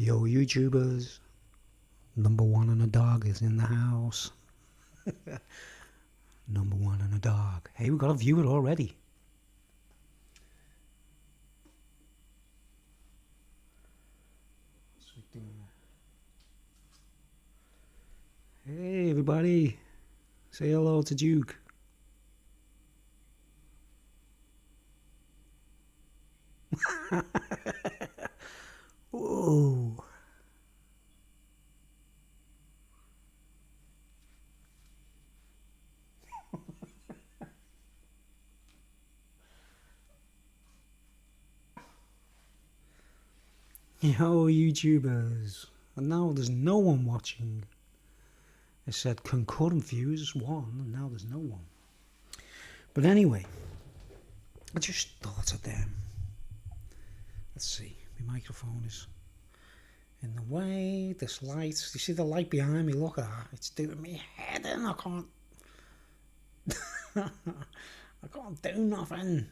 Yo, YouTubers. Number one and a dog is in the house. Number one and a dog. Hey, we got a viewer already. Hey, everybody. Say hello to Duke. Whoa. Yo, YouTubers. And now there's no one watching. It said concurrent views 1, and now there's no one. But anyway, I just thought of them. Let's see, my microphone is in the way. This light, you see the light behind me? Look at that. It's doing me head in. I can't. I can't do nothing.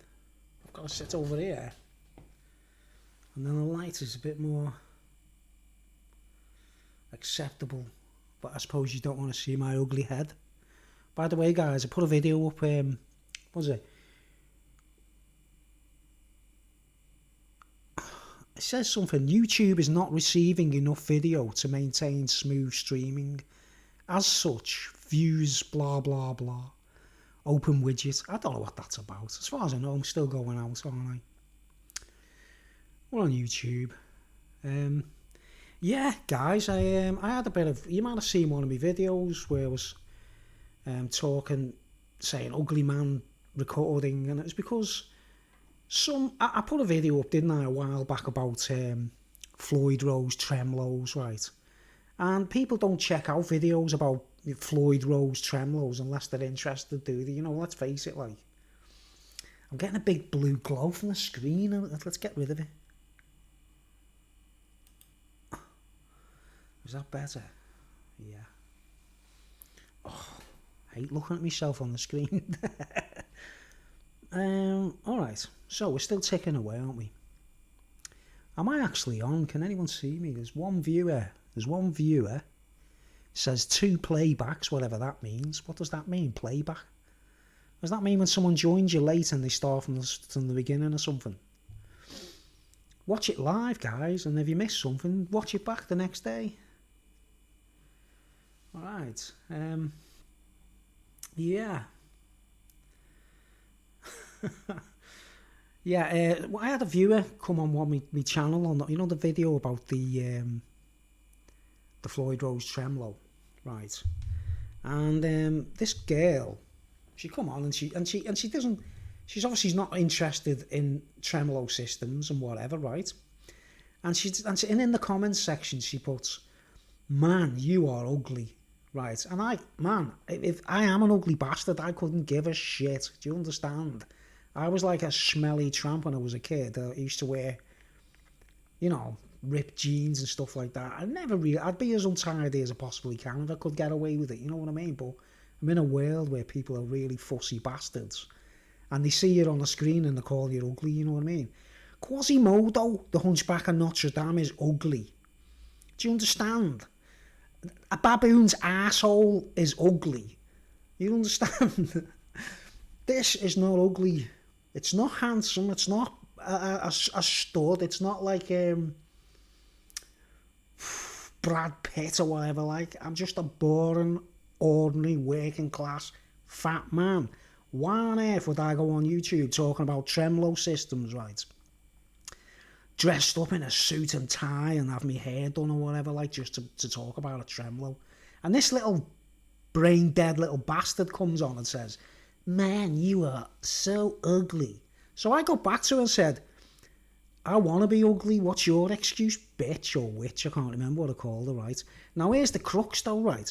I've got to sit over here. And then the light is a bit more acceptable. But I suppose you don't want to see my ugly head. By the way, guys, I put a video up. What was it? It says something. YouTube is not receiving enough video to maintain smooth streaming. As such, views, blah, blah, blah. Open widget. I don't know what that's about. As far as I know, I'm still going out, aren't I? We're on YouTube. Yeah, guys, I had a bit of... You might have seen one of my videos where I was talking, saying ugly man recording, and it was because I put a video up, didn't I, a while back about Floyd Rose tremolos, right? And people don't check out videos about Floyd Rose tremolos unless they're interested, do they? You know, let's face it, like... I'm getting a big blue glow from the screen. Let's get rid of it. Is that better? Yeah. Oh, I hate looking at myself on the screen. Alright, so we're still ticking away, aren't we? Am I actually on? Can anyone see me? There's one viewer. It says 2 playbacks, whatever that means. What does that mean, playback? Does that mean when someone joins you late and they start from the beginning or something? Watch it live, guys, and if you miss something, watch it back the next day. Alright, yeah. Yeah, I had a viewer come on my channel on, you know, the video about the Floyd Rose tremolo, right? And this girl, she come on and she doesn't, she's obviously not interested in tremolo systems and whatever, right? And in the comments section she puts, "Man, you are ugly." Right, and if I am an ugly bastard, I couldn't give a shit. Do you understand? I was like a smelly tramp when I was a kid. I used to wear, you know, ripped jeans and stuff like that. I'd be as untidy as I possibly can if I could get away with it, you know what I mean? But I'm in a world where people are really fussy bastards. And they see you on the screen and they call you ugly, you know what I mean? Quasimodo, the Hunchback of Notre Dame, is ugly. Do you understand? A baboon's asshole is ugly. You understand? This is not ugly. It's not handsome. It's not a stud. It's not like Brad Pitt or whatever. Like, I'm just a boring, ordinary, working class fat man. Why on earth would I go on YouTube talking about tremolo systems, right? Dressed up in a suit and tie and have my hair done or whatever, like, just to talk about a tremolo. And this little brain dead little bastard comes on and says, "Man, you are so ugly." So I got back to her and said, "I want to be ugly. What's your excuse, bitch?" Or witch, I can't remember what I called her, right? Now here's the crux though, right?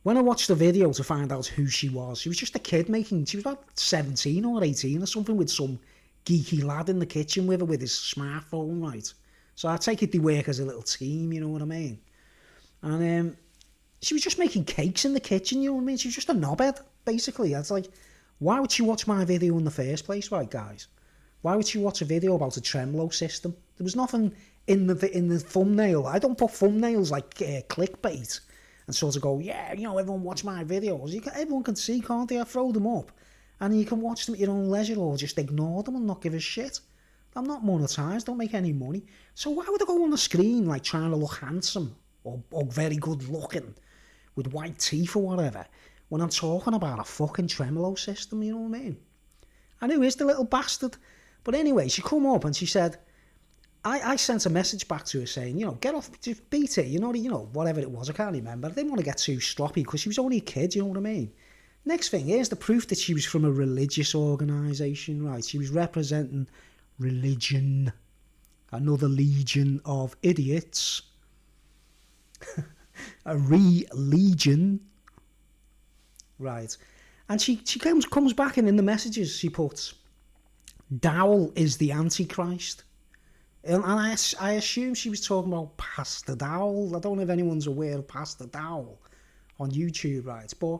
When I watched the video to find out who she was just a kid she was about 17 or 18 or something, with some geeky lad in the kitchen with her with his smartphone, right? So I take it they work as a little team, you know what I mean? And she was just making cakes in the kitchen, you know what I mean? She was just a knobhead, basically. It's like, why would she watch my video in the first place, right, guys? Why would she watch a video about a tremolo system? There was nothing in the thumbnail. I don't put thumbnails like clickbait and sort of go, yeah, you know, everyone watch my videos. Everyone can see, can't they? I throw them up, and you can watch them at your own leisure or just ignore them and not give a shit. I'm not monetized, don't make any money. So why would I go on the screen like trying to look handsome or very good looking with white teeth or whatever when I'm talking about a fucking tremolo system, you know what I mean? And who is the little bastard? But anyway, she come up and she said, I sent a message back to her saying, you know, get off, just beat it, you know, whatever it was, I can't remember. I didn't want to get too stroppy because she was only a kid, you know what I mean? Next thing, here's the proof that she was from a religious organisation, right? She was representing religion, another legion of idiots, a religion, right? And she comes back and in the messages she puts, Dowell is the Antichrist. And I assume she was talking about Pastor Dowell. I don't know if anyone's aware of Pastor Dowell on YouTube, right? But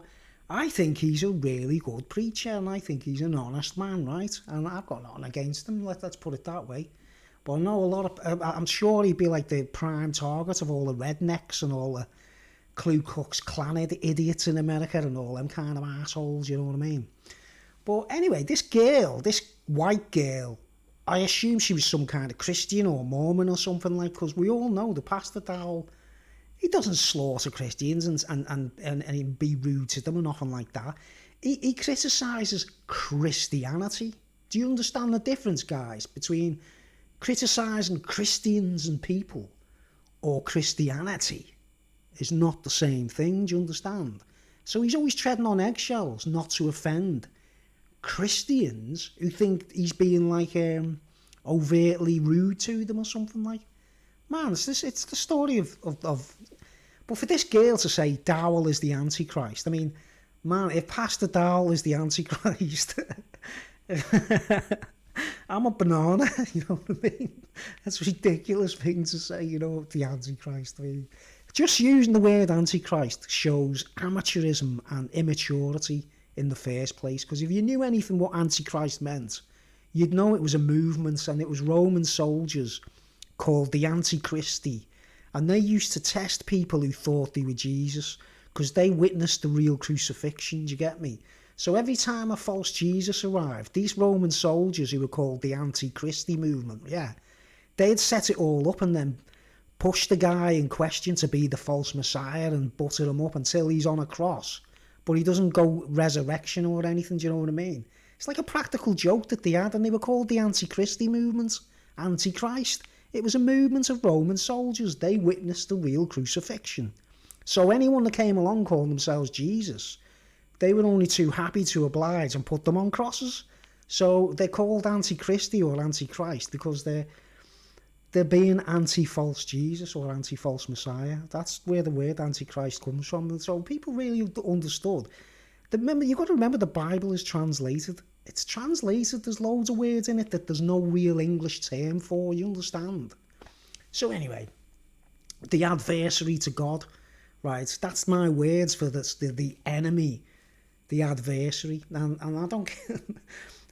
I think he's a really good preacher, and I think he's an honest man, right? And I've got nothing against him, let's put it that way. But I know a lot of, I'm sure he'd be like the prime target of all the rednecks and all the Ku Klux Klan idiots in America and all them kind of assholes, you know what I mean? But anyway, this girl, this white girl, I assume she was some kind of Christian or Mormon or something like, because we all know the Pastor Dowell, he doesn't slaughter Christians and be rude to them or nothing like that. He criticises Christianity. Do you understand the difference, guys, between criticising Christians and people or Christianity? Is not the same thing, do you understand? So he's always treading on eggshells not to offend Christians who think he's being like overtly rude to them or something like. Man, it's the story of but for this girl to say Dowell is the Antichrist, I mean, man, if Pastor Dowell is the Antichrist, I'm a banana, you know what I mean? That's a ridiculous thing to say, you know, the Antichrist. I mean, just using the word Antichrist shows amateurism and immaturity in the first place, because if you knew anything what Antichrist meant, you'd know it was a movement, and it was Roman soldiers called the Antichristi, and they used to test people who thought they were Jesus, because they witnessed the real crucifixion, do you get me? So every time a false Jesus arrived, these Roman soldiers who were called the Antichristi movement, yeah, they'd set it all up and then push the guy in question to be the false Messiah and butter him up until he's on a cross. But he doesn't go resurrection or anything, do you know what I mean? It's like a practical joke that they had, and they were called the Antichristi movement, Antichrist. It was a movement of Roman soldiers. They witnessed the real crucifixion. So anyone that came along calling themselves Jesus, they were only too happy to oblige and put them on crosses. So they're called Antichristi or Antichrist because they're being anti-false Jesus or anti-false Messiah. That's where the word Antichrist comes from. And so people really understood. Remember, you've got to remember the Bible is translated. It's translated. There's loads of words in it that there's no real English term for. You understand? So anyway, the adversary to God, right? That's my words for this, the enemy, the adversary. And I don't...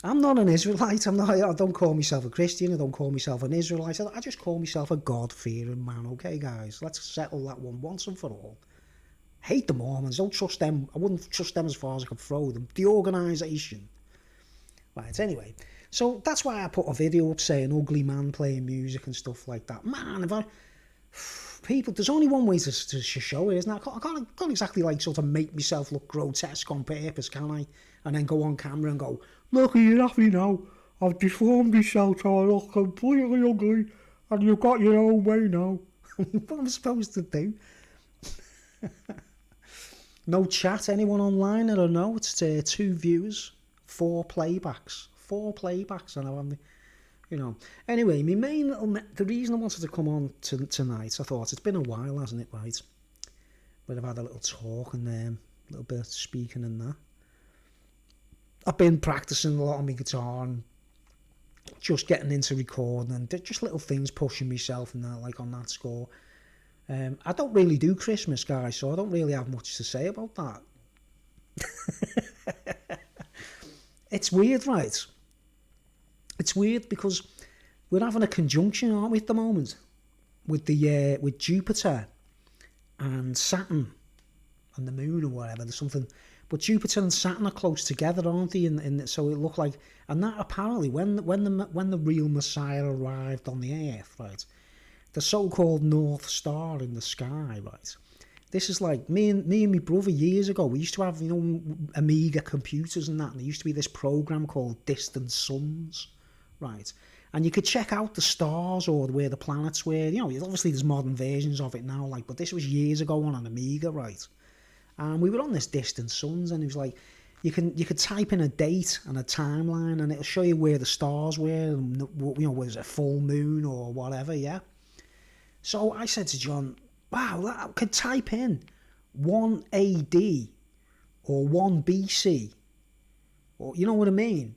I'm not an Israelite. I don't call myself a Christian. I don't call myself an Israelite. I just call myself a God-fearing man. Okay, guys, let's settle that one once and for all. Hate the Mormons. Don't trust them. I wouldn't trust them as far as I could throw them. The organisation. Right. Anyway, so that's why I put a video up saying ugly man playing music and stuff like that. Man, if I people, there's only one way to show it, isn't it? I can't exactly like sort of make myself look grotesque on purpose, can I? And then go on camera and go, look, are you happy now? I've deformed myself so I look completely ugly, and you've got your own way now. What am I supposed to do? No chat, anyone online? I don't know. It's 2 viewers, 4 playbacks. 4 playbacks, and I'm, you know. Anyway, my main the reason I wanted to come on tonight, I thought it's been a while, hasn't it, right? Where I've had a little talk and a little bit of speaking and that. I've been practicing a lot on my guitar and just getting into recording and just little things pushing myself and that, like on that score. I don't really do Christmas, guys, so I don't really have much to say about that. It's weird, right? It's weird because we're having a conjunction, aren't we, at the moment? with Jupiter and Saturn and the moon or whatever. There's something, but Jupiter and Saturn are close together, aren't they? And so it looked like, and that apparently when the real Messiah arrived on the Earth, right? The so-called North Star in the sky, right? This is like me and my brother years ago. We used to have, Amiga computers and that, and there used to be this program called Distant Suns, right? And you could check out the stars or where the planets were. Obviously there's modern versions of it now, like, but this was years ago on an Amiga, right? And we were on this Distant Suns, and it was like you could type in a date and a timeline, and it'll show you where the stars were, and was it a full moon or whatever, yeah. So I said to John, wow, I could type in 1 AD or 1 BC, or you know what I mean?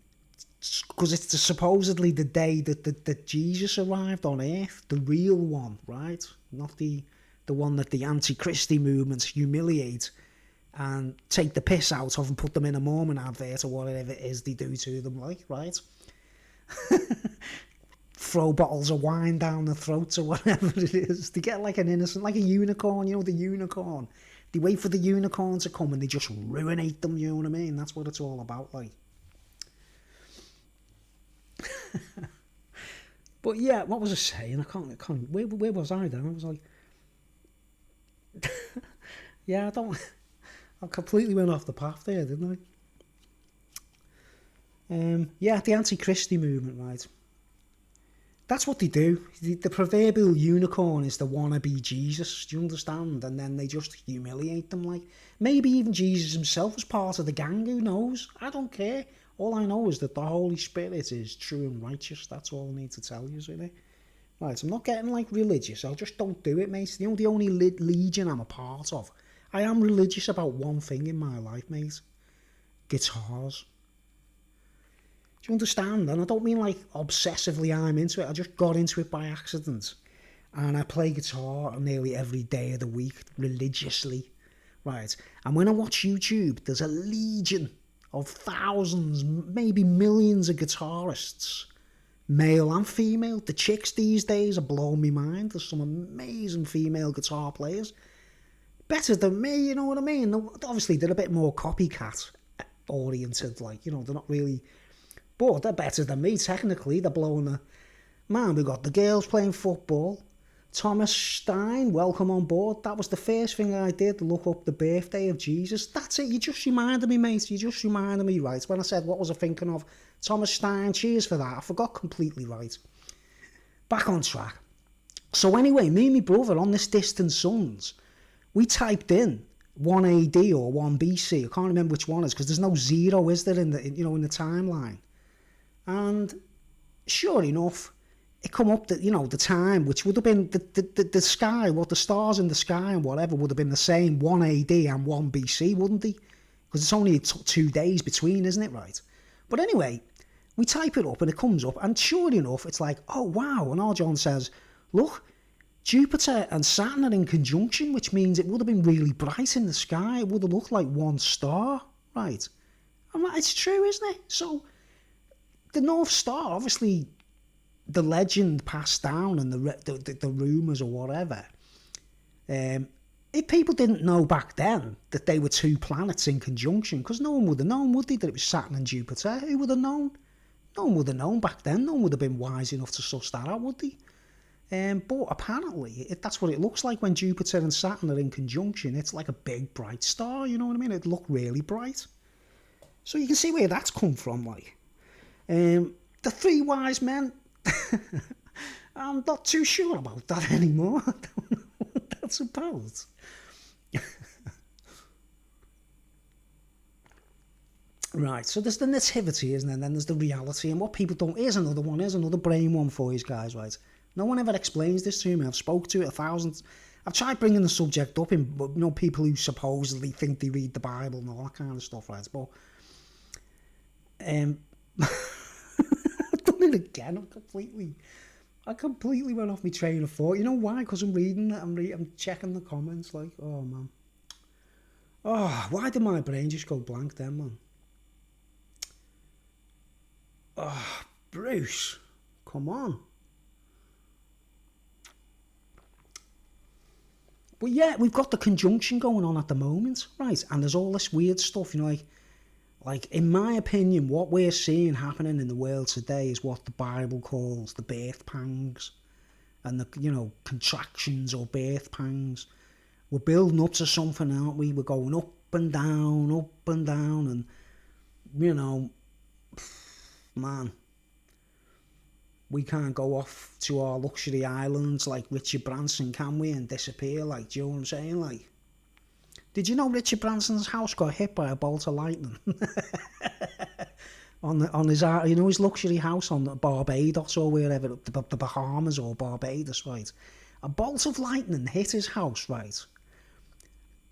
Because it's supposedly the day that Jesus arrived on Earth, the real one, right? Not the one that the anti-Christy movements humiliate and take the piss out of and put them in a Mormon advert or whatever it is they do to them, like, right? Throw bottles of wine down the throats or whatever it is. They get like an innocent, like a unicorn, the unicorn. They wait for the unicorn to come and they just ruinate them, you know what I mean? That's what it's all about, like. But yeah, what was I saying? I can't. Where was I then? I was like, yeah, I completely went off the path there, didn't I? Yeah, the anti-Christy movement, right? That's what they do. The proverbial unicorn is the wannabe Jesus, do you understand? And then they just humiliate them, like. Maybe even Jesus himself was part of the gang, who knows? I don't care. All I know is that the Holy Spirit is true and righteous. That's all I need to tell you, really. Right, I'm not getting, like, religious. I just don't do it, mate. The only legion I'm a part of. I am religious about one thing in my life, mate. Guitars. Do you understand? And I don't mean, like, obsessively I'm into it. I just got into it by accident. And I play guitar nearly every day of the week, religiously. Right? And when I watch YouTube, there's a legion of thousands, maybe millions of guitarists, male and female. The chicks these days are blowing my mind. There's some amazing female guitar players. Better than me, you know what I mean? Obviously, they're a bit more copycat oriented, like, they're not really... But they're better than me, technically. They're blowing the... Man, we got the girls playing football. Thomas Stein, welcome on board. That was the first thing I did, look up the birthday of Jesus. That's it. You just reminded me, mate. You just reminded me, right? When I said, what was I thinking of? Thomas Stein, cheers for that. I forgot completely, right? Back on track. So anyway, me and my brother on this Distant Suns, we typed in 1 AD or 1 BC. I can't remember which one it is, because there's no zero, is there, in the timeline? And sure enough, it come up that, the time, which would have been the sky, what the stars in the sky and whatever would have been the same 1 AD and 1 BC, wouldn't they? Because it's only 2 days between, isn't it, right? But anyway, we type it up and it comes up, and sure enough, it's like, oh wow, and our John says, look, Jupiter and Saturn are in conjunction, which means it would have been really bright in the sky. It would have looked like one star, right? And it's true, isn't it? So the North Star, obviously, the legend passed down and the rumours or whatever. If people didn't know back then that they were 2 planets in conjunction, because no one would have known, would they, that it was Saturn and Jupiter? Who would have known? No one would have known back then. No one would have been wise enough to suss that out, would they? But apparently, that's what it looks like when Jupiter and Saturn are in conjunction. It's like a big, bright star, you know what I mean? It looked really bright. So you can see where that's come from, like. The 3 wise men, I'm not too sure about that anymore. I don't know what that's about. Right, so there's the nativity, isn't there? And then there's the reality. And what people don't... Here's another brain one for you guys, right? No one ever explains this to me. I've spoke to it 1,000... I've tried bringing the subject up in, people who supposedly think they read the Bible and all that kind of stuff, right? But... I've done it again. I completely went off my train of thought. You know why? Because I'm reading it. I'm checking the comments. Like, oh man. Oh, why did my brain just go blank then, man? Oh, Bruce, come on. But yeah, we've got the conjunction going on at the moment, right? And there's all this weird stuff, you know, like in my opinion, what we're seeing happening in the world today is what the Bible calls the birth pangs and the, you know, contractions or birth pangs. We're building up to something, aren't we? We're going up and down, and, you know, man, we can't go off to our luxury islands like Richard Branson, can we, and disappear, like, do you know what I'm saying? Like, did you know Richard Branson's house got hit by a bolt of lightning? on his, you know, his luxury house on Barbados or wherever, the Bahamas or Barbados, right? A bolt of lightning hit his house, right?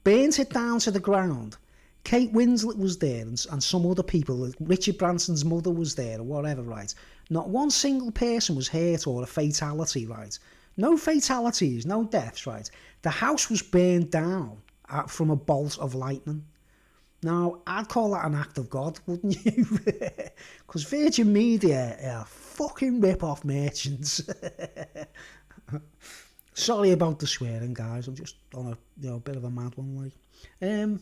Burnt it down to the ground. Kate Winslet was there and some other people. Richard Branson's mother was there or whatever, right? Not one single person was hurt or a fatality, right? No fatalities, no deaths, right? The house was burned down from a bolt of lightning. Now, I'd call that an act of God, wouldn't you? Because Virgin Media are fucking rip-off merchants. Sorry about the swearing, guys. I'm just on a bit of a mad one, like.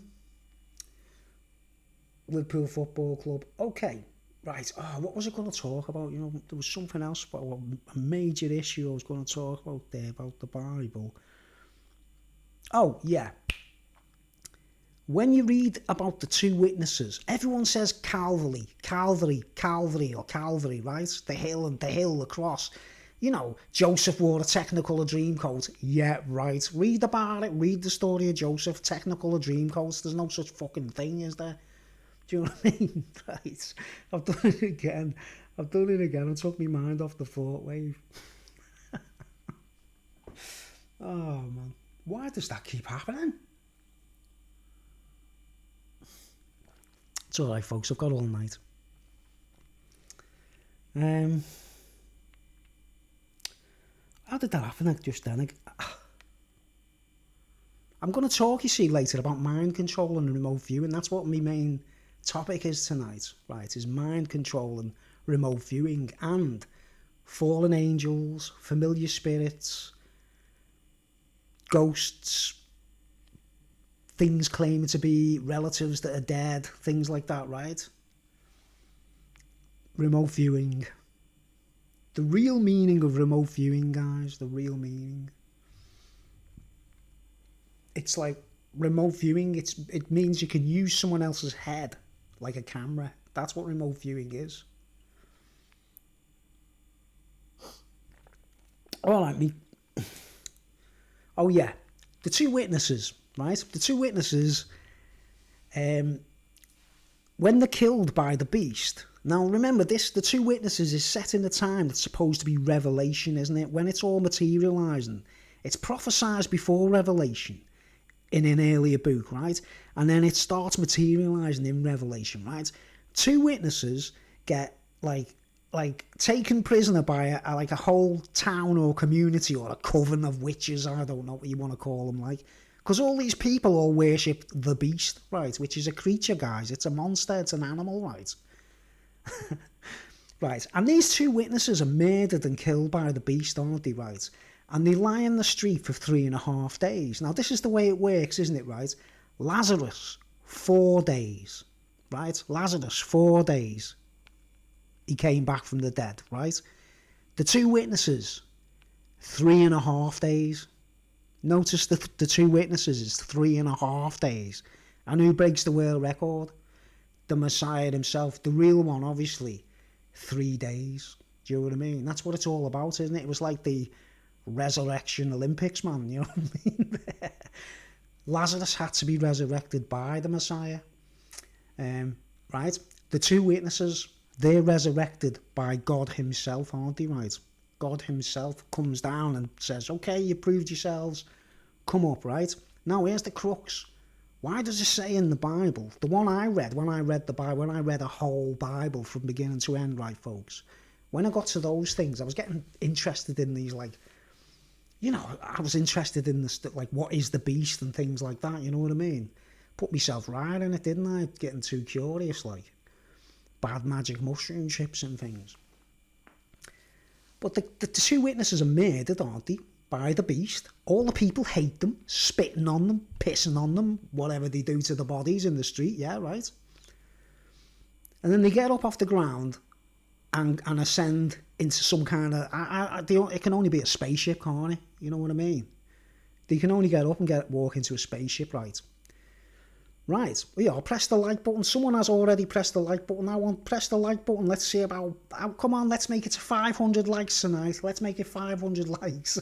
Liverpool Football Club. Okay, right. Oh, what was I going to talk about? You know, there was something else about a major issue I was going to talk about there, about the Bible. Oh, yeah. When you read about the two witnesses, everyone says Calvary, right? The hill, the cross. You know, Joseph wore a Technicolor Dreamcoat. Yeah, right. Read about it. Read the story of Joseph, Technicolor Dreamcoats. There's no such fucking thing, is there? Do you know what I mean? Right. I've done it again. I took my mind off the thought wave. Oh, man. Why does that keep happening? It's alright, folks. I've got all night. How did that happen just then? I'm going to talk, you see, later about mind control and remote viewing. That's what my main topic is tonight, right? Is mind control and remote viewing and fallen angels, familiar spirits, ghosts, things claiming to be relatives that are dead, things like that, right? Remote viewing. The real meaning of remote viewing, guys, the real meaning. It's like remote viewing, it means you can use someone else's head like a camera. That's what remote viewing is. All right, me. Oh, yeah. The two witnesses, right? The two witnesses, when they're killed by the beast. Now, remember this, the two witnesses is set in the time that's supposed to be Revelation, isn't it? When it's all materialising. It's prophesied before Revelation in an earlier book, right? And then it starts materialising in Revelation, right? Two witnesses get, like taken prisoner by a whole town or community or a coven of witches, I don't know what you want to call them, like. Because all these people all worship the beast, right? Which is a creature, guys. It's a monster, it's an animal, right? Right, and these two witnesses are murdered and killed by the beast, aren't they, right? And they lie in the street for 3.5 days. Now, this is the way it works, isn't it, right? Lazarus, 4 days, right? Lazarus, 4 days. He came back from the dead, right? The two witnesses, 3.5 days. Notice the two witnesses is 3.5 days. And who breaks the world record? The Messiah himself, the real one, obviously, 3 days. Do you know what I mean? That's what it's all about, isn't it? It was like the resurrection Olympics, man. You know what I mean? Lazarus had to be resurrected by the Messiah. Right? The two witnesses, they're resurrected by God himself, aren't they, right? God himself comes down and says, okay, you proved yourselves, come up, right? Now, here's the crux. Why does it say in the Bible, the one I read, when I read the Bible, when I read a whole Bible from beginning to end, right, folks, when I got to those things, I was getting interested in these, like, you know, I was interested in this, like, what is the beast and things like that, you know what I mean? Put myself right in it, didn't I? Getting too curious, like, bad magic mushroom chips and things. But the two witnesses are murdered, aren't they? by the beast. All the people hate them, spitting on them, pissing on them, whatever they do to the bodies in the street, yeah, right? And then they get up off the ground and ascend into some kind of... it can only be a spaceship, can't it? You know what I mean? They can only get up and walk into a spaceship, right? Right, yeah, I'll press the like button. Someone has already pressed the like button. I want press the like button. Let's see about... come on, let's make it to 500 likes tonight. Let's make it 500 likes.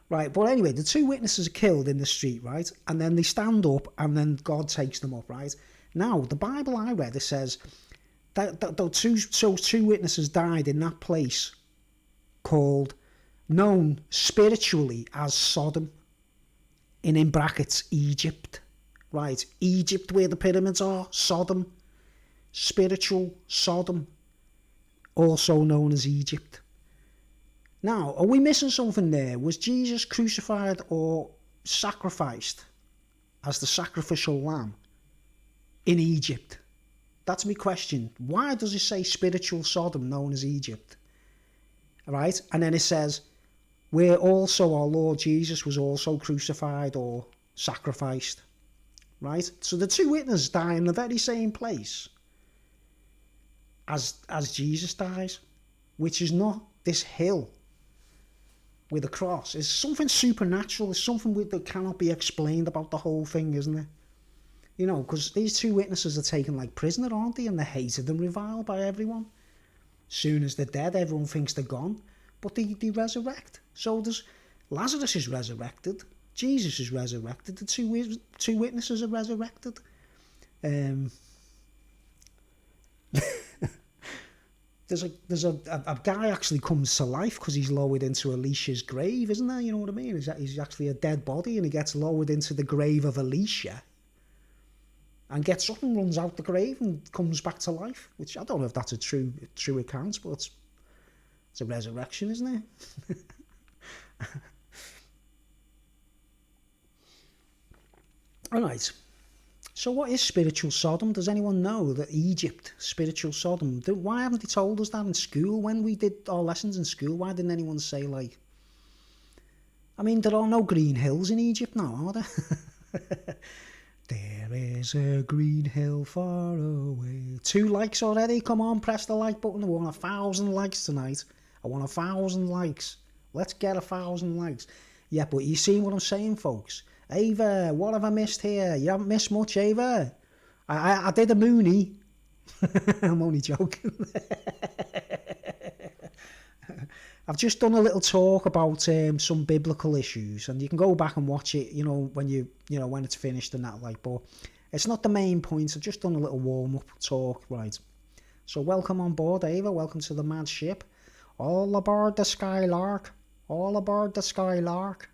Right, but anyway, the two witnesses are killed in the street, right? And then they stand up and then God takes them up, right? Now, the Bible I read, it says that two witnesses died in that place known spiritually as Sodom, in brackets, Egypt. Right, Egypt where the pyramids are, Sodom, spiritual Sodom, also known as Egypt. Now, are we missing something there? Was Jesus crucified or sacrificed as the sacrificial lamb in Egypt? That's my question. Why does it say spiritual Sodom known as Egypt? Right, and then it says, where also our Lord Jesus was also crucified or sacrificed. Right? So the two witnesses die in the very same place as Jesus dies, which is not this hill with a cross. It's something supernatural. It's something that cannot be explained about the whole thing, isn't it? You know, because these two witnesses are taken like prisoner, aren't they? And they're hated and reviled by everyone. Soon as they're dead, everyone thinks they're gone. But they resurrect. So Lazarus is resurrected. Jesus is resurrected. The two witnesses are resurrected. There's a guy actually comes to life because he's lowered into Elisha's grave, isn't there? You know what I mean? He's actually a dead body and he gets lowered into the grave of Elisha and gets up and runs out the grave and comes back to life, which I don't know if that's a true account, but it's a resurrection, isn't it? Alright, so what is spiritual Sodom? Does anyone know that Egypt, spiritual Sodom? Why haven't they told us that in school? When we did our lessons in school, why didn't anyone say, like... I mean, there are no green hills in Egypt now, are there? There is a green hill far away. 2 likes already? Come on, press the like button. I want 1,000 likes tonight. I want 1,000 likes. Let's get 1,000 likes. Yeah, but you see what I'm saying, folks? Ava, what have I missed here? You haven't missed much, Ava. I did a Mooney. I'm only joking. I've just done a little talk about some biblical issues, and you can go back and watch it, you know, when it's finished and that, like. But it's not the main point. I've just done a little warm-up talk, right? So welcome on board, Ava. Welcome to the mad ship. All aboard the Skylark. All aboard the Skylark.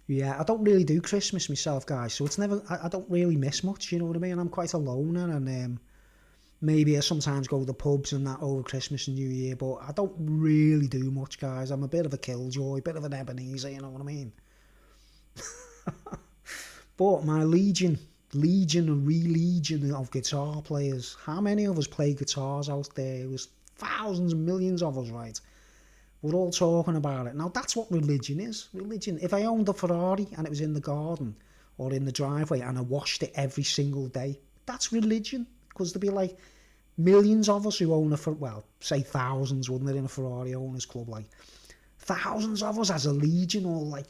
Yeah, I don't really do Christmas myself, guys, so it's never... I don't really miss much, you know what I mean? I'm quite a loner, and maybe I sometimes go to the pubs and that over Christmas and New Year, but I don't really do much, guys. I'm a bit of a killjoy, bit of an Ebenezer, you know what I mean? But my legion and re-legion of guitar players, how many of us play guitars out there? It was thousands and millions of us, right? We're all talking about it. Now, that's what religion is. Religion. If I owned a Ferrari and it was in the garden or in the driveway and I washed it every single day, that's religion. Because there'd be like millions of us who own say thousands, wouldn't there, in a Ferrari owners club? Like thousands of us as a legion, or like,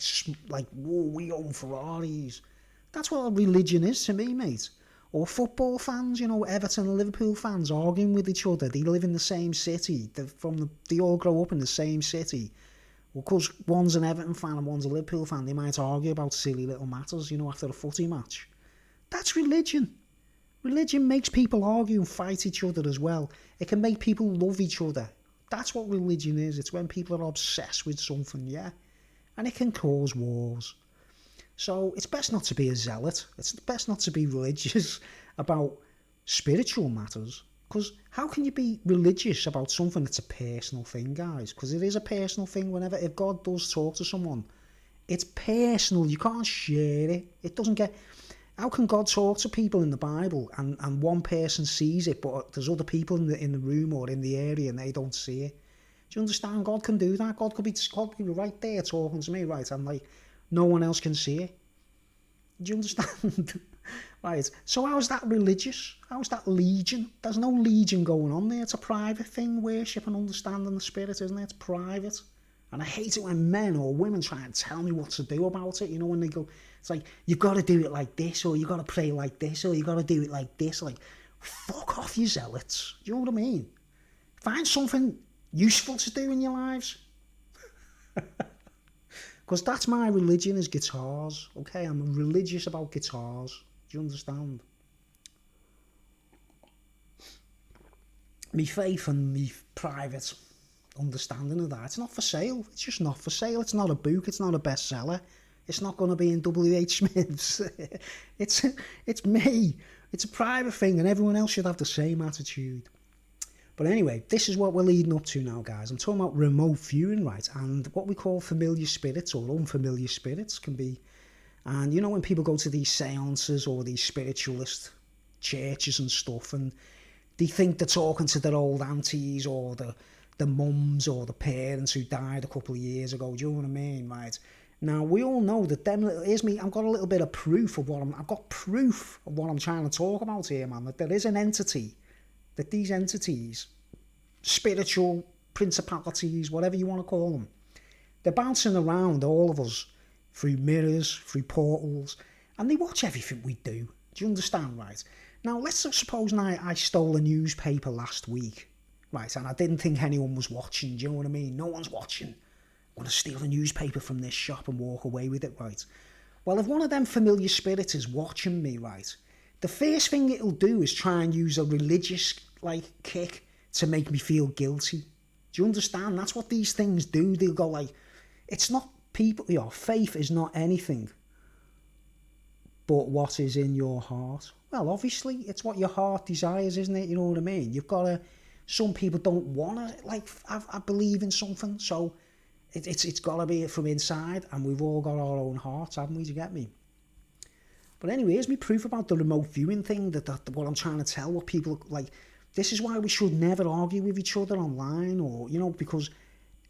whoa, we own Ferraris. That's what religion is to me, mate. Or football fans, you know, Everton and Liverpool fans arguing with each other. They live in the same city. They all grow up in the same city. Well, because one's an Everton fan and one's a Liverpool fan, they might argue about silly little matters, you know, after a footy match. That's religion. Religion makes people argue and fight each other as well. It can make people love each other. That's what religion is. It's when people are obsessed with something, yeah? And it can cause wars. So it's best not to be a zealot. It's best not to be religious about spiritual matters. Because how can you be religious about something that's a personal thing, guys? Because it is a personal thing. If God does talk to someone, it's personal. You can't share it. It doesn't get... How can God talk to people in the Bible and one person sees it, but there's other people in the room or in the area and they don't see it? Do you understand? God can do that. God could be right there talking to me, right? And like, no one else can see it. Do you understand? Right. So how's that religious? How's that legion? There's no legion going on there. It's a private thing, worship and understanding the spirit, isn't it? It's private. And I hate it when men or women try and tell me what to do about it. You know, when they go, it's like, you got to do it like this, or you got to pray like this, or you got to do it like this. Like, fuck off, you zealots. Do you know what I mean? Find something useful to do in your lives. Because that's my religion, is guitars. Okay, I'm religious about guitars. Do you understand? Me faith and me private understanding of that, it's not for sale. It's just not for sale. It's not a book. It's not a bestseller. It's not going to be in W.H. Smith's. It's me. It's a private thing, and everyone else should have the same attitude. But anyway, this is what we're leading up to now, guys. I'm talking about remote viewing, right? And what we call familiar spirits or unfamiliar spirits can be... And you know when people go to these seances or these spiritualist churches and stuff, and they think they're talking to their old aunties or the mums or the parents who died a couple of years ago. Do you know what I mean, right? Now, we all know that here's me, I've got a little bit of proof of I've got proof of what I'm trying to talk about here, man, that there is an entity, that these entities, spiritual principalities, whatever you want to call them, they're bouncing around all of us through mirrors, through portals, and they watch everything we do. Do you understand, right? Now, let's suppose I stole a newspaper last week, right, and I didn't think anyone was watching. Do you know what I mean? No one's watching. I'm going to steal a newspaper from this shop and walk away with it, right? Well, if one of them familiar spirits is watching me, right, the first thing it'll do is try and use a religious, like, kick to make me feel guilty. Do you understand? That's what these things do. They'll go like, it's not people, your faith is not anything but what is in your heart. Well, obviously, it's what your heart desires, isn't it? You know what I mean? You've got to, some people don't want to, like, I believe in something, so it's got to be from inside, and we've all got our own hearts, haven't we? Do you get me? But anyway, here's me proof about the remote viewing thing, that what I'm trying to tell, what people, like, this is why we should never argue with each other online, or, you know, because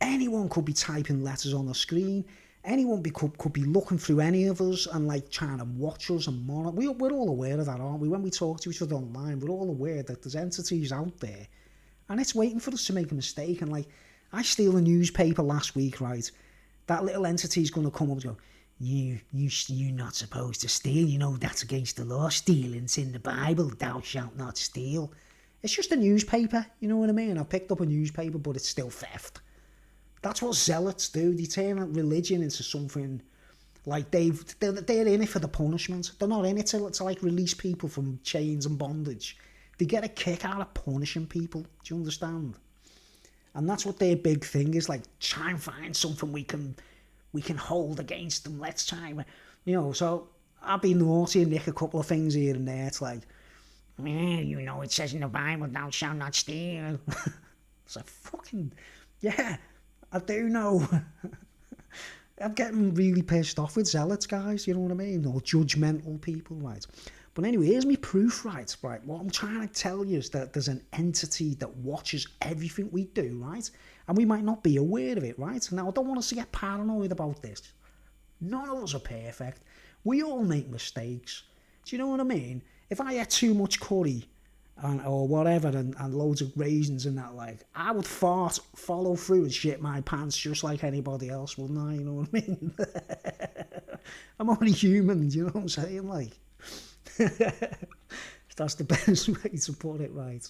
anyone could be typing letters on the screen, anyone could be looking through any of us and, like, trying to watch us and monitor. We're all aware of that, aren't we? When we talk to each other online, we're all aware that there's entities out there, and it's waiting for us to make a mistake. And, like, I steal a newspaper last week, right? That little entity's going to come up and go, you're not supposed to steal. You know, that's against the law. Stealing's in the Bible. Thou shalt not steal. It's just a newspaper, you know what I mean? I picked up a newspaper, but it's still theft. That's what zealots do. They turn religion into something like they're in it for the punishment. They're not in it to like release people from chains and bondage. They get a kick out of punishing people. Do you understand? And that's what their big thing is, like, try and find something we can hold against them. Let's try, you know. So I'll be naughty and nick a couple of things here and there. It's like, you know, it says in the Bible, thou shalt not steal. It's like, fucking, yeah, I do know. I'm getting really pissed off with zealots, guys, you know what I mean? Or judgmental people, right? But anyway, here's me proof, right? What I'm trying to tell you is that there's an entity that watches everything we do, right? And we might not be aware of it, right? Now, I don't want us to get paranoid about this. None of us are perfect. We all make mistakes. Do you know what I mean? If I had too much curry or whatever and loads of raisins and that, like, I would follow through and shit my pants just like anybody else, wouldn't I? You know what I mean? I'm only human, you know what I'm saying? Like, that's the best way to put it, right?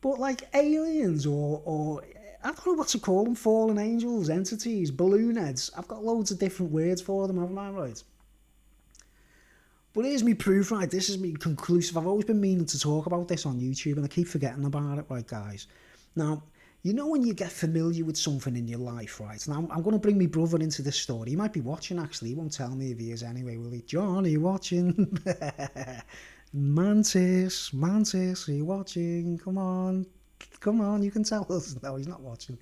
But like aliens or I don't know what to call them, fallen angels, entities, balloon heads. I've got loads of different words for them, haven't I, right? But here's me proof, right? This is me conclusive. I've always been meaning to talk about this on YouTube, and I keep forgetting about it, right, guys? Now, you know when you get familiar with something in your life, right? Now, I'm going to bring my brother into this story. He might be watching, actually. He won't tell me if he is anyway, will he? John, are you watching? Mantis, are you watching? Come on, you can tell us. No, he's not watching.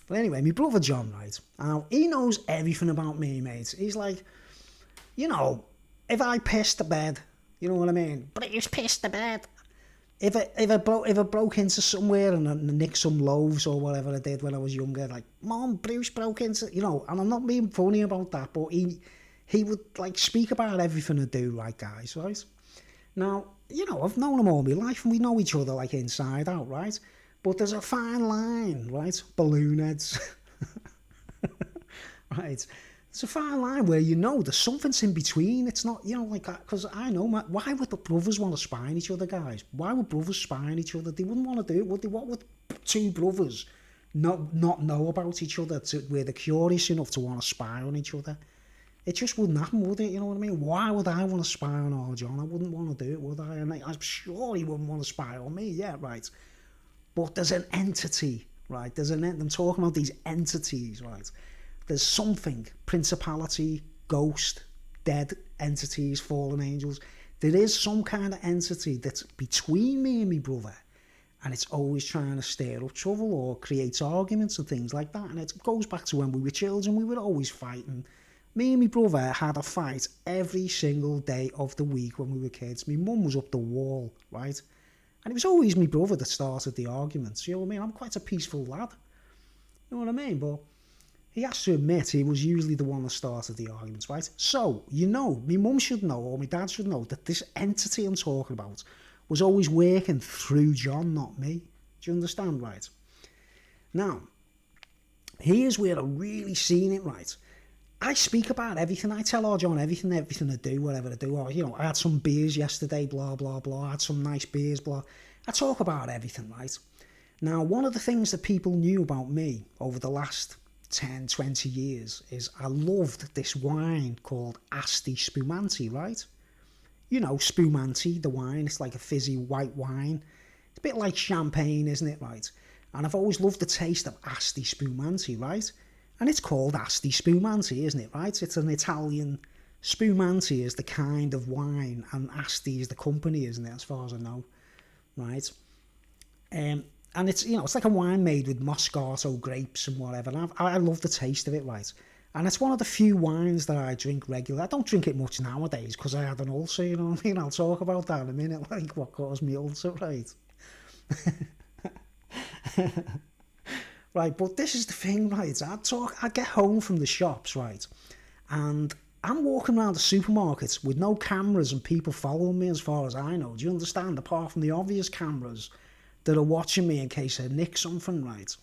But anyway, my brother John, right? Now, he knows everything about me, mate. He's like, you know, if I piss the bed, you know what I mean? But he just pissed the bed. if I broke into somewhere and nicked some loaves or whatever I did when I was younger, like, Mom, Bruce broke into, you know, and I'm not being funny about that, but he would, like, speak about everything I do, like, guys, right? Now, you know, I've known him all my life, and we know each other, like, inside out, right? But there's a fine line, right? Balloon heads. Right? There's a fine line where, you know, there's something's in between. It's not, you know, like, because I know, why would the brothers want to spy on each other, guys? Why would brothers spy on each other? They wouldn't want to do it, would they? What would two brothers not know about each other where they're curious enough to want to spy on each other? It just wouldn't happen, would it? You know what I mean? Why would I want to spy on our John? I wouldn't want to do it, would I? And I'm sure he wouldn't want to spy on me, yeah, right? But there's an entity, right? I'm talking about these entities, right? There's something, principality, ghost, dead entities, fallen angels. There is some kind of entity that's between me and my brother, and it's always trying to stir up trouble or creates arguments and things like that. And it goes back to when we were children. We were always fighting. Me and my brother had a fight every single day of the week when we were kids. My mum was up the wall, right? And it was always my brother that started the arguments. You know what I mean? I'm quite a peaceful lad. You know what I mean? But he has to admit he was usually the one that started the arguments, right? So, you know, my mum should know, or my dad should know, that this entity I'm talking about was always working through John, not me. Do you understand, right? Now, here's where I really seen it, right? I speak about everything. I tell our John everything I do, whatever I do. Or, you know, I had some beers yesterday, blah, blah, blah. I had some nice beers, blah. I talk about everything, right? Now, one of the things that people knew about me over the last 10, 20 years is I loved this wine called Asti Spumante, right? You know, Spumante, the wine. It's like a fizzy white wine. It's a bit like champagne, isn't it, right? And I've always loved the taste of Asti Spumante, right? And it's called Asti Spumante, isn't it, right? It's an Italian... Spumante is the kind of wine, and Asti is the company, isn't it, as far as I know, right? And it's, you know, it's like a wine made with Moscato grapes and whatever. And I love the taste of it, right? And it's one of the few wines that I drink regularly. I don't drink it much nowadays because I had an ulcer, you know what I mean? I'll talk about that in a minute, like what caused me ulcer, right? Right, but this is the thing, right? I get home from the shops, right? And I'm walking around the supermarkets with no cameras and people following me as far as I know. Do you understand? Apart from the obvious cameras that are watching me in case I nick something, right?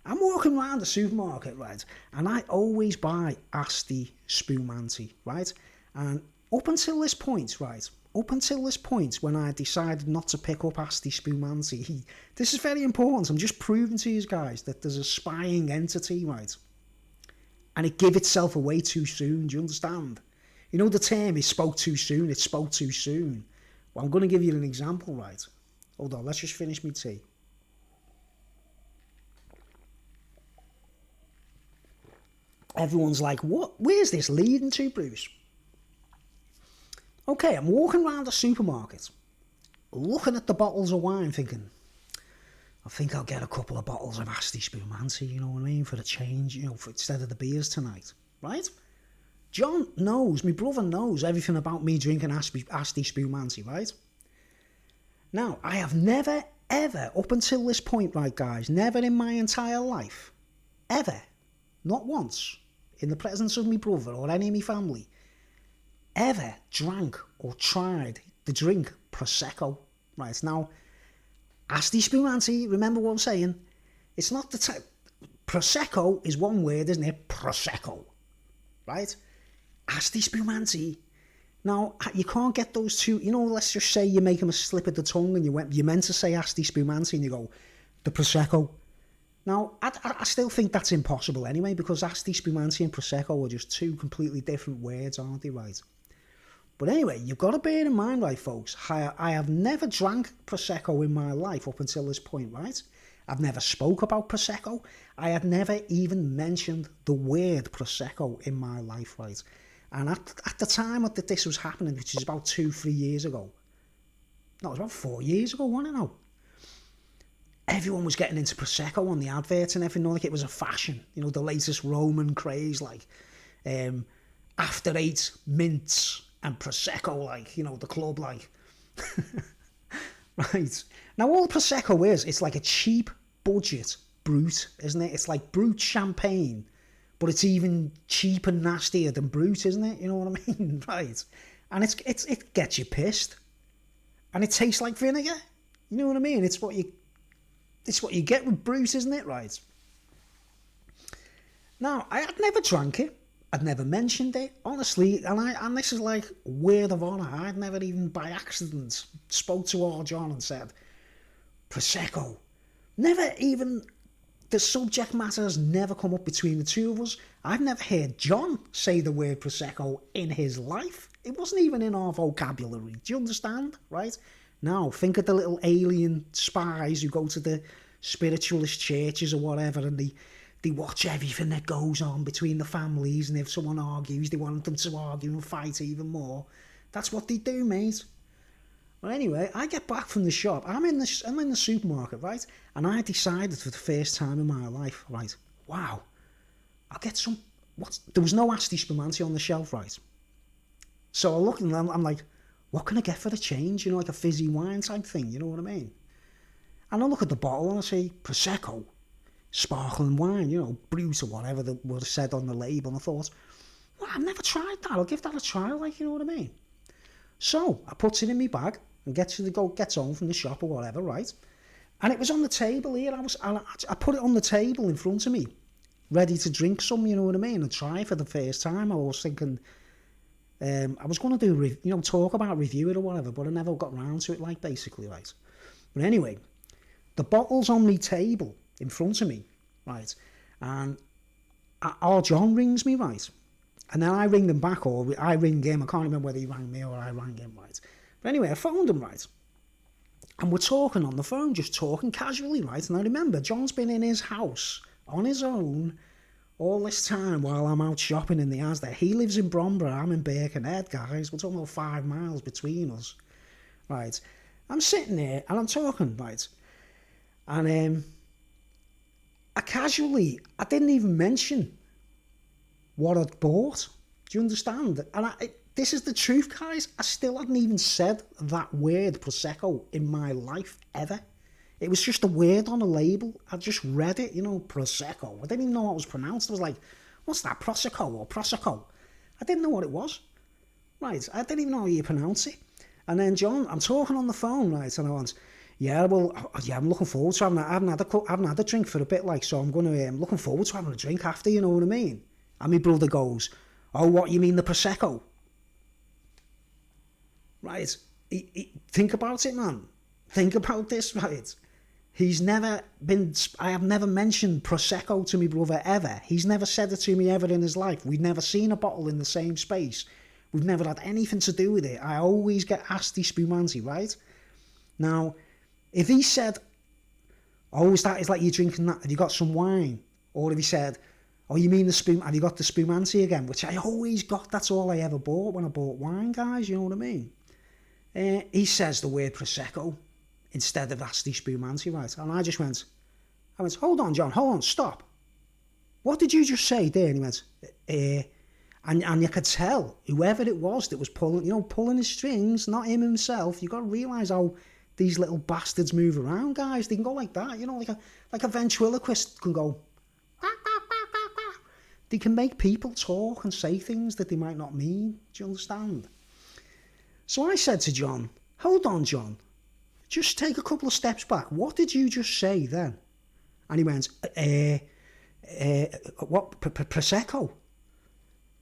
I'm walking around the supermarket, right? And I always buy Asti Spumante, right? And up until this point, right? Up until this point when I decided not to pick up Asti Spumante, this is very important. I'm just proving to you guys that there's a spying entity, right? And it gave itself away too soon. Do you understand? You know the term, it spoke too soon. It spoke too soon. Well, I'm going to give you an example, right? Hold on, let's just finish my tea. Everyone's like, what? Where's this leading to, Bruce? Okay, I'm walking around the supermarket, looking at the bottles of wine, thinking, I think I'll get a couple of bottles of Asti Spumante, you know what I mean, for the change, you know, instead of the beers tonight, right? John knows, my brother knows everything about me drinking Asti Spumante, right? Now, I have never, ever, up until this point, right, guys, never in my entire life, ever, not once, in the presence of my brother or any of my family, ever drank or tried the drink Prosecco, right? Now, Asti Spumante, remember what I'm saying? It's not the type... Prosecco is one word, isn't it? Prosecco, right? Asti Spumante. Now, you can't get those two... You know, let's just say you make them a slip of the tongue and you meant to say Asti Spumante and you go, the Prosecco. Now, I still think that's impossible anyway, because Asti Spumante and Prosecco are just two completely different words, aren't they, right? But anyway, you've got to bear in mind, right, folks, I have never drank Prosecco in my life up until this point, right? I've never spoke about Prosecco. I had never even mentioned the word Prosecco in my life, right? And at the time that this was happening, which is about 2-3 years ago, no, it was about 4 years ago, wasn't it now? Everyone was getting into Prosecco on the adverts and everything, like it was a fashion, you know, the latest Roman craze, like After Eight mints and Prosecco, like, you know, the club, like. right? Now, all Prosecco is, it's like a cheap budget Brut, isn't it? It's like Brut champagne, but it's even cheap and nastier than Brut, isn't it? You know what I mean? Right? And it gets you pissed. And it tastes like vinegar. You know what I mean? It's what you get with Brut, isn't it? Right? Now, I had never drank it. I'd never mentioned it, honestly, and this is like word of honour. I'd never even by accident spoke to our John and said, Prosecco. Never even, the subject matter has never come up between the two of us. I've never heard John say the word Prosecco in his life. It wasn't even in our vocabulary. Do you understand? Right? Now, think of the little alien spies who go to the spiritualist churches or whatever, and they watch everything that goes on between the families, and if someone argues, they want them to argue and fight even more. That's what they do, mate. Well, anyway, I get back from the shop. I'm in the supermarket, right? And I decided for the first time in my life, right? Wow, I'll get some. There was no Asti Spumante on the shelf, right? So I look and I'm like, what can I get for the change? You know, like a fizzy wine type thing. You know what I mean? And I look at the bottle and I say Prosecco. Sparkling wine, you know, Brut or whatever that would have said on the label. And I thought, well, I've never tried that. I'll give that a try, like, you know what I mean? So I puts it in my bag and gets home from the shop or whatever, right? And it was on the table here. I put it on the table in front of me, ready to drink some, you know what I mean, and try for the first time. I was thinking, I was going to do, talk about review it or whatever, but I never got round to it, like, basically, right? But anyway, the bottle's on my table in front of me, right? And our John rings me, right? And then I ring them back, or I ring him. I can't remember whether he rang me or I rang him, right? But anyway, I phoned him, right? And we're talking on the phone, just talking casually, right? And I remember John's been in his house on his own all this time while I'm out shopping in the Asda. He lives in Bromborough, I'm in Birkenhead, guys. We're talking about 5 miles between us, right? I'm sitting there and I'm talking, right? And I didn't even mention what I'd bought. Do you understand? And this is the truth, guys. I still hadn't even said that word Prosecco in my life, ever. It was just a word on a label. I just read it, Prosecco. I didn't even know what it was pronounced. I was like, what's that, Prosecco or Prosecco? I didn't know what it was. Right, I didn't even know how you pronounce it. And then, John, I'm talking on the phone, right, and I went, I'm looking forward to having. I haven't had a drink for a bit, like, so I'm looking forward to having a drink after. You know what I mean? And my brother goes, "Oh, what you mean the Prosecco?" Right? Think about it, man. Think about this, right? I have never mentioned Prosecco to my brother ever. He's never said it to me ever in his life. We've never seen a bottle in the same space. We've never had anything to do with it. I always get Asti Spumante, right? Now, if he said, "Oh, is that? It's like you're drinking that? Have you got some wine?" Or if he said, "Oh, you mean have you got the Spumante again?" Which I always got. That's all I ever bought when I bought wine, guys. You know what I mean? He says the word Prosecco instead of Asti Spumante, right? And I went, "Hold on, John. Hold on. Stop. What did you just say there?" And he went, and you could tell whoever it was that was pulling his strings, not him himself. You got to realise how these little bastards move around, guys. They can go like that, like a ventriloquist can go. They can make people talk and say things that they might not mean. Do you understand? So I said to John, "Hold on, John. Just take a couple of steps back. What did you just say then?" And he went, what, Prosecco?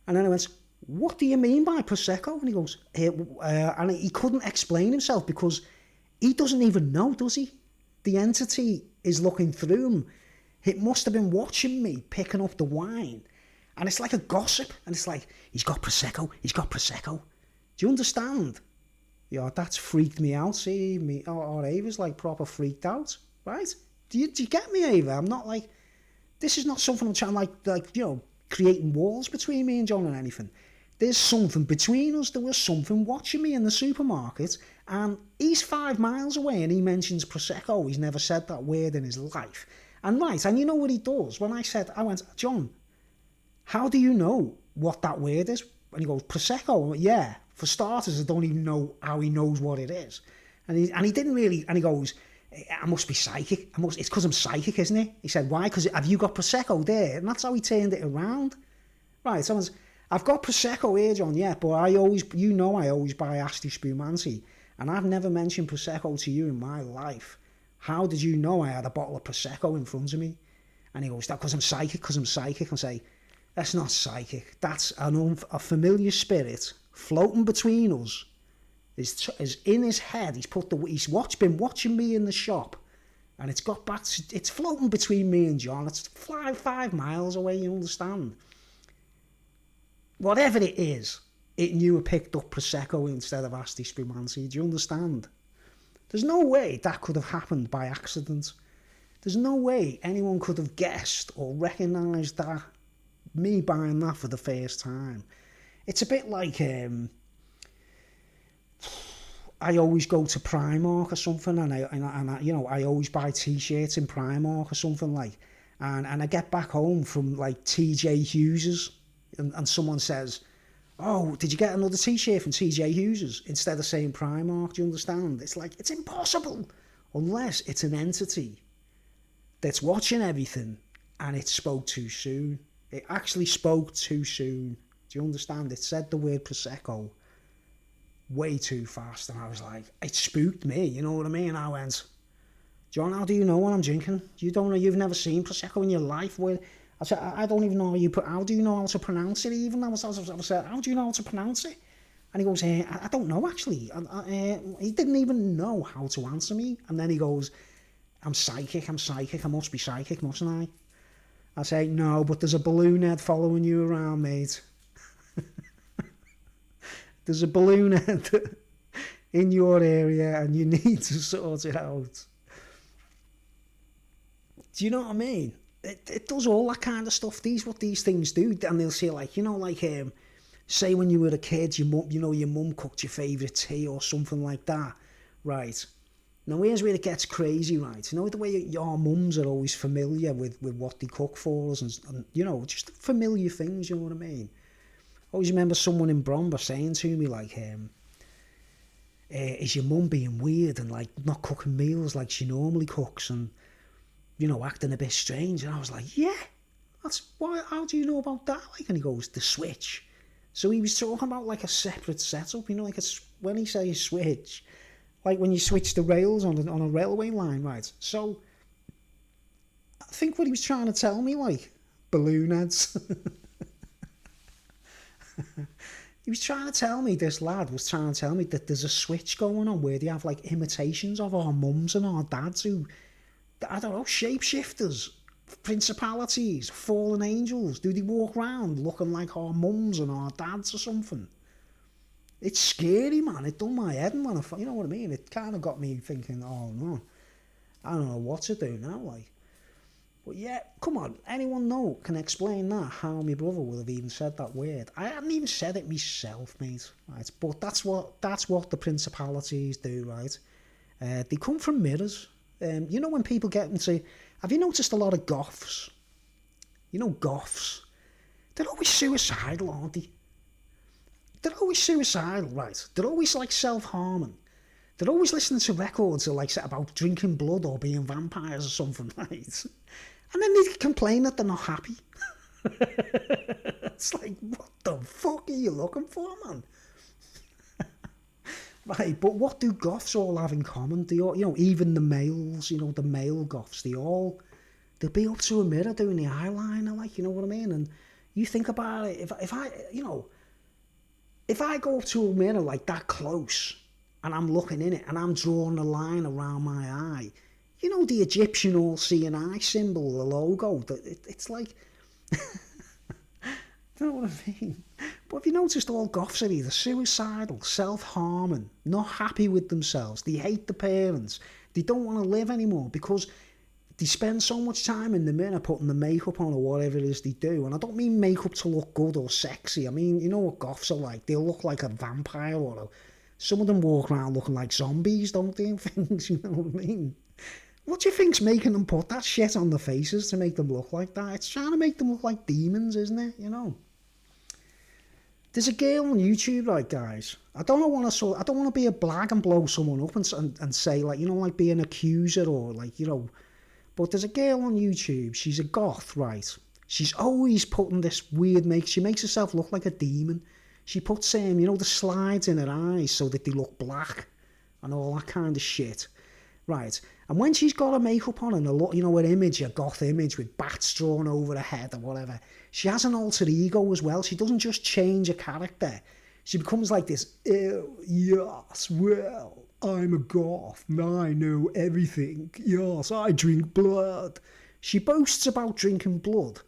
And then I went, "What do you mean by Prosecco?" And he goes, and he couldn't explain himself because he doesn't even know, does he? The entity is looking through him. It must have been watching me picking up the wine. And it's like a gossip. And it's like, he's got Prosecco. Do you understand? Yeah, that's freaked me out. See, Ava's like proper freaked out, right? Do you get me, Ava? I'm not like, this is not something I'm trying creating walls between me and John or anything. There's something between us. There was something watching me in the supermarket, and he's 5 miles away and he mentions Prosecco. He's never said that word in his life. And you know what he does? When I went, "John, how do you know what that word is?" And he goes, "Prosecco." I went, "Yeah, for starters, I don't even know how he knows what it is." And he didn't really, and he goes, I must be psychic. It's because I'm psychic, isn't it? He said, why? Because have you got Prosecco there? And that's how he turned it around. Right, so I've got Prosecco here, John, yeah, but I always buy Asti Spumante, and I've never mentioned Prosecco to you in my life. How did you know I had a bottle of Prosecco in front of me? And he goes, that because I'm psychic. I say, that's not psychic. That's a familiar spirit floating between us. Is in his head. He's been watching me in the shop, and it's got back. It's floating between me and John. It's 5 miles away. You understand? Whatever it is, it knew it picked up Prosecco instead of Asti Spumante. Do you understand? There's no way that could have happened by accident. There's no way anyone could have guessed or recognised that. Me buying that for the first time. It's a bit like I always go to Primark or something, and I always buy t-shirts in Primark or something like, and I get back home from like TJ Hughes's, and someone says, oh, did you get another t-shirt from TJ Hughes's instead of saying Primark? Do you understand? It's like, it's impossible unless it's an entity that's watching everything and it spoke too soon. It actually spoke too soon. Do you understand? It said the word Prosecco way too fast, and I was like, it spooked me, you know what I mean? I went, John, how do you know what I'm drinking? You've never seen Prosecco in your life? I said, I don't even know how do you know how to pronounce it even? I said, how do you know how to pronounce it? And he goes, I don't know actually. He didn't even know how to answer me. And then he goes, I'm psychic, I must be psychic, mustn't I? I say, no, but there's a balloon head following you around, mate. There's a balloon head in your area and you need to sort it out. Do you know what I mean? It does all that kind of stuff. What these things do. And they'll say like, say when you were a kid, your mum cooked your favourite tea or something like that. Right. Now here's where it gets crazy, right? You know the way your mums are always familiar with what they cook for us and just familiar things, you know what I mean? I always remember someone in Bromber saying to me like, is your mum being weird and like not cooking meals like she normally cooks and, acting a bit strange? And I was like, yeah, that's why, how do you know about that? Like, and he goes, the switch. So he was talking about like a separate setup, like when he says switch, like when you switch the rails on a railway line, right? So I think what he was trying to tell me, like, balloon heads. This lad was trying to tell me that there's a switch going on where they have like imitations of our mums and our dads who, I don't know, shapeshifters, principalities, fallen angels. Do they walk around looking like our mums and our dads or something? It's scary, man. It done my head in when you know what I mean? It kind of got me thinking, oh no, I don't know what to do now, like. But yeah, come on, anyone can explain that, how my brother would have even said that word. I hadn't even said it myself, mate, right? But that's what the principalities do, right? They come from mirrors. When people get into... Have you noticed a lot of goths? Goths? They're always suicidal, aren't they? They're always suicidal, right? They're always like self-harming. They're always listening to records that like about drinking blood or being vampires or something, right? And then they complain that they're not happy. It's like, what the fuck are you looking for, man? Right, but what do goths all have in common? They all, even the males, the male goths, they'll be up to a mirror doing the eyeliner, like, you know what I mean? And you think about it, if I go up to a mirror like that close and I'm looking in it and I'm drawing a line around my eye, the Egyptian all-seeing eye symbol, the logo, it's like... You know what I mean? But have you noticed all goths are either suicidal, self-harming, not happy with themselves, they hate the parents, they don't want to live anymore because they spend so much time in the mirror putting the makeup on or whatever it is they do. And I don't mean makeup to look good or sexy. I mean, you know what goths are like? They'll look like a vampire some of them walk around looking like zombies, don't they, and things, you know what I mean? What do you think's making them put that shit on their faces to make them look like that? It's trying to make them look like demons, isn't it? There's a girl on YouTube, right, guys. I don't want to be a blag and blow someone up and say, like, you know, like be an accuser or like, you know. But there's a girl on YouTube. She's a goth, right? She's always putting this weird She makes herself look like a demon. She puts you know, the slides in her eyes so that they look black and all that kind of shit. Right, and when she's got her makeup on and you know, her image, a goth image with bats drawn over her head or whatever, she has an alter ego as well. She doesn't just change a character. She becomes like this, yes, well, I'm a goth and I know everything. Yes, I drink blood. She boasts about drinking blood,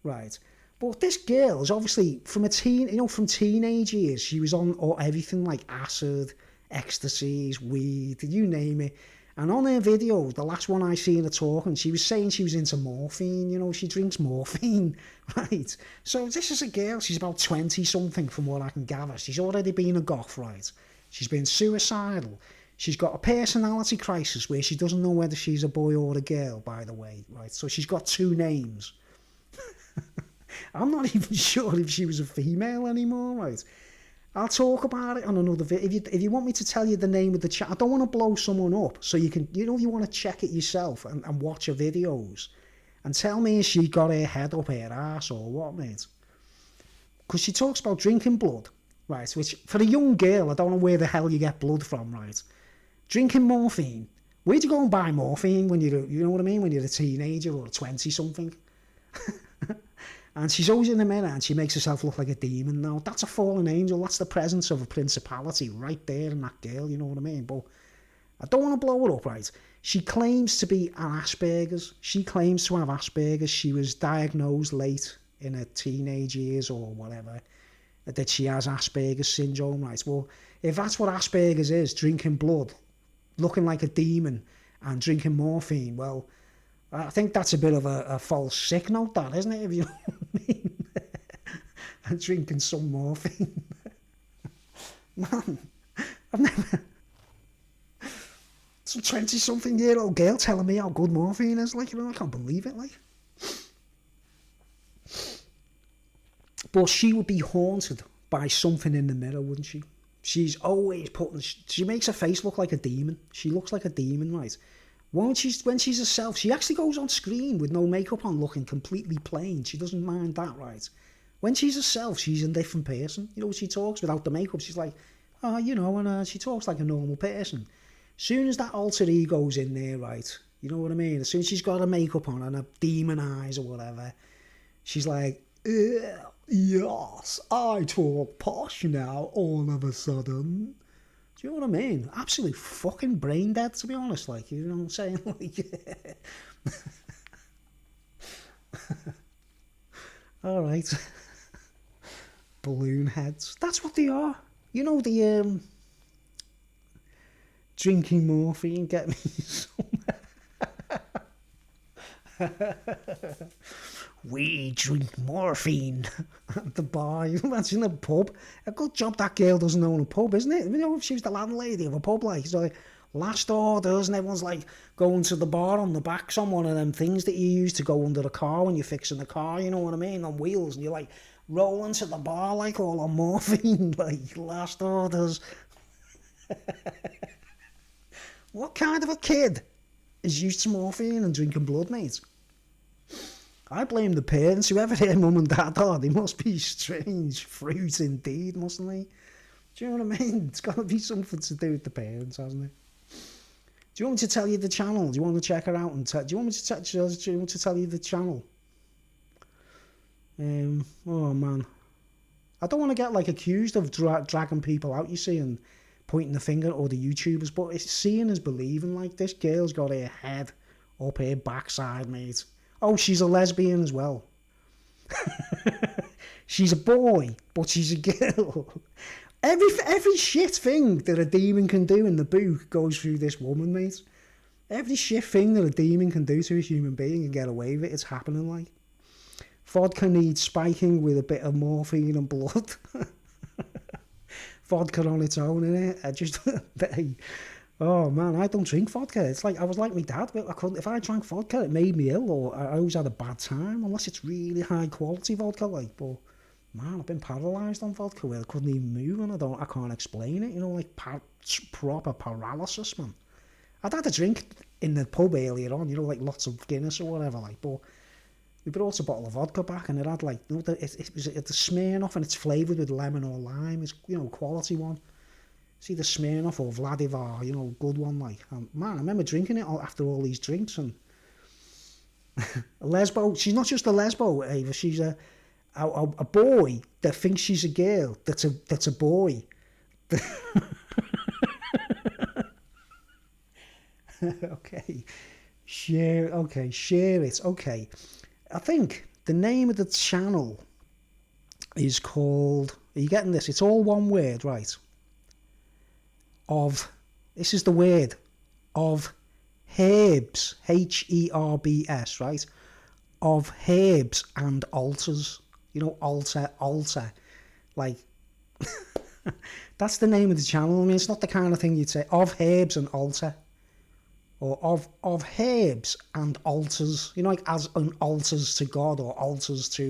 right? But this girl is obviously from from teenage years, she was on everything like acid, ecstasies, weed, you name it. And on her video, the last one I seen her talking, she was saying she was into morphine, you know, she drinks morphine, right? So this is a girl, she's about 20-something from what I can gather. She's already been a goth, right? She's been suicidal. She's got a personality crisis where she doesn't know whether she's a boy or a girl, by the way, right? So she's got 2 names. I'm not even sure if she was a female anymore, right? I'll talk about it on another video. If you want me to tell you the name of the channel, I don't want to blow someone up. So you can, you know, if you want to check it yourself and watch her videos and tell me if she got her head up her ass or what, mate. Because she talks about drinking blood, right? Which, for a young girl, I don't know where the hell you get blood from, right? Drinking morphine. Where'd you go and buy morphine when you're, you know what I mean, when you're a teenager or a 20-something? And she's always in the mirror and she makes herself look like a demon. Now, that's a fallen angel. That's the presence of a principality right there in that girl, you know what I mean? But I don't want to blow her up, right? She claims to be an Asperger's. She claims to have Asperger's. She was diagnosed late in her teenage years or whatever, that she has Asperger's syndrome, right? Well, if that's what Asperger's is, drinking blood, looking like a demon and drinking morphine, well, I think that's a bit of a false sick note, that, isn't it, if you know what I mean? And drinking some morphine. Man, I've never... Some 20-something-year-old girl telling me how good morphine is, like, you know, I can't believe it, like. But she would be haunted by something in the mirror, wouldn't she? She's always she makes her face look like a demon. She looks like a demon, right? When she's herself, she actually goes on screen with no makeup on, looking completely plain. She doesn't mind that, right? When she's herself, she's a different person. You know, she talks without the makeup. She's like, oh, you know, and she talks like a normal person. Soon as that alter ego's in there, right? You know what I mean? As soon as she's got her makeup on and her demon eyes or whatever, she's like, yes, I talk posh now all of a sudden. Do you know what I mean? Absolutely fucking brain dead, to be honest. Like, you know what I'm saying? Like, all right. Balloon heads. That's what they are. You know, the drinking morphine get me we drink morphine at the bar. You imagine the pub. A good job that girl doesn't own a pub, isn't it? You know, if she was the landlady of a pub, like, it's like last orders, and everyone's like going to the bar on the backs on one of them things that you use to go under the car when you're fixing the car, you know what I mean, on wheels, and you're like rolling to the bar like all on morphine, like last orders. What kind of a kid is used to morphine and drinking blood, mate? I blame the parents. Whoever their mum and dad are, they must be strange fruit indeed, mustn't they? Do you know what I mean? It's got to be something to do with the parents, hasn't it? Do you want me to tell you the channel? Do you want to check her out? Do you want me to tell you the channel? Oh, man. I don't want to get, like, accused of dragging people out, you see, and pointing the finger at all the YouTubers, but it's seeing is believing. Like, this girl's got her head up her backside, mate. Oh, she's a lesbian as well. She's a boy, but she's a girl. Every shit thing that a demon can do in the book goes through this woman, mate. Every shit thing that a demon can do to a human being and get away with it, it's happening, like. Vodka needs spiking with a bit of morphine and blood. Vodka on its own, innit? I just... Oh man, I don't drink vodka. It's like I was like my dad. I couldn't. If I drank vodka, it made me ill, or I always had a bad time. Unless it's really high quality vodka, like. But Man, I've been paralysed on vodka where I couldn't even move, and I can't explain it. You know, like proper paralysis, man. I'd had a drink in the pub earlier on, you know, like lots of Guinness or whatever, like, but we brought a bottle of vodka back, and it had like, you know, it was the Smirnoff, and it's flavoured with lemon or lime. It's, you know, quality one. See the Smirnoff or Vladivar, you know, good one, like. And man, I remember drinking it after all these drinks, and a lesbo. She's not just a lesbo, Ava. She's a boy that thinks she's a girl. That's a boy. Okay, share. Okay, share it. Okay, I think the name of the channel is called. Are you getting this? It's all one word, right? This is the word of herbs. Herbs, right? Of herbs and altars. You know, altar. Like, that's the name of the channel. I mean, it's not the kind of thing you'd say, of herbs and altar. Or of herbs and altars. You know, like as an altars to God or altars to